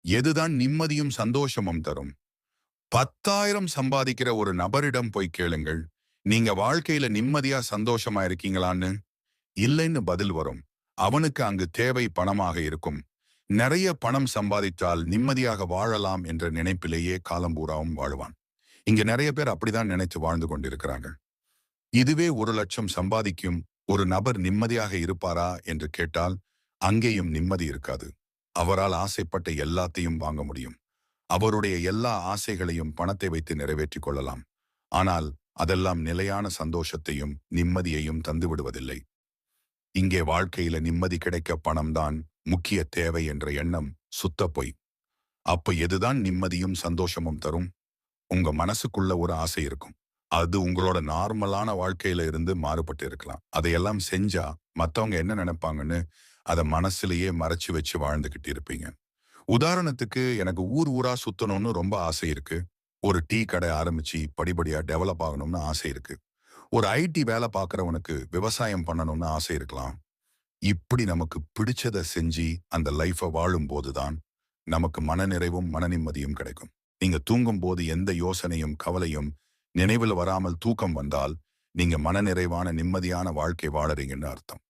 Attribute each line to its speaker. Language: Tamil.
Speaker 1: எதுதான் நிம்மதியும் சந்தோஷமும் தரும்? 10,000 சம்பாதிக்கிற ஒரு நபரிடம் போய் கேளுங்கள், நீங்க வாழ்க்கையில நிம்மதியா சந்தோஷமா இருக்கீங்களான்னு. இல்லைன்னு பதில் வரும். அவனுக்கு அங்கு தேவை பணமாக இருக்கும். நிறைய பணம் சம்பாதித்தால் நிம்மதியாக வாழலாம் என்ற நினைப்பிலேயே காலம் பூராவும் வாழ்வான். இங்க நிறைய பேர் அப்படிதான் நினைத்து வாழ்ந்து கொண்டிருக்கிறாங்க. இதுவே 1,00,000 சம்பாதிக்கும் ஒரு நபர் நிம்மதியாக இருப்பாரா என்று கேட்டால், அங்கேயும் நிம்மதி இருக்காது. அவரால் ஆசைப்பட்ட எல்லாத்தையும் வாங்க முடியும். அவருடைய எல்லா ஆசைகளையும் பணத்தை வைத்து நிறைவேற்றிக் கொள்ளலாம். ஆனால் அதெல்லாம் நிலையான சந்தோஷத்தையும் நிம்மதியையும் தந்துவிடுவதில்லை. இங்கே வாழ்க்கையில நிம்மதி கிடைக்க பணம்தான் முக்கிய தேவை என்ற எண்ணம் சுத்த பொய். அப்ப எதுதான் நிம்மதியும் சந்தோஷமும் தரும்? உங்க மனசுக்குள்ள ஒரு ஆசை இருக்கும். அது உங்களோட நார்மலான வாழ்க்கையில இருந்து மாறுபட்டு இருக்கலாம். அதையெல்லாம் செஞ்சா மத்தவங்க என்ன நினைப்பாங்கன்னு அதை மனசுலயே மறைச்சு வச்சு வாழ்ந்துகிட்டு இருப்பீங்க. உதாரணத்துக்கு எனக்கு ஊர் ஊரா சுத்தணும்னு ரொம்ப ஆசை இருக்கு. ஒரு டீ கடை ஆரம்பிச்சு படிப்படியா டெவலப் ஆகணும்னு ஆசை இருக்கு. ஒரு ஐடி வேலை பார்க்கறவனுக்கு விவசாயம் பண்ணணும்னு ஆசை இருக்கலாம். இப்படி நமக்கு பிடிச்சதை செஞ்சு அந்த லைஃபை வாழும் போதுதான் நமக்கு மனநிறைவும் மன நிம்மதியும் கிடைக்கும். நீங்க தூங்கும் போது எந்த யோசனையும் கவலையும் நினைவில் வராமல் தூக்கம் வந்தால் நீங்க மனநிறைவான நிம்மதியான வாழ்க்கை வாழறீங்கன்னு அர்த்தம்.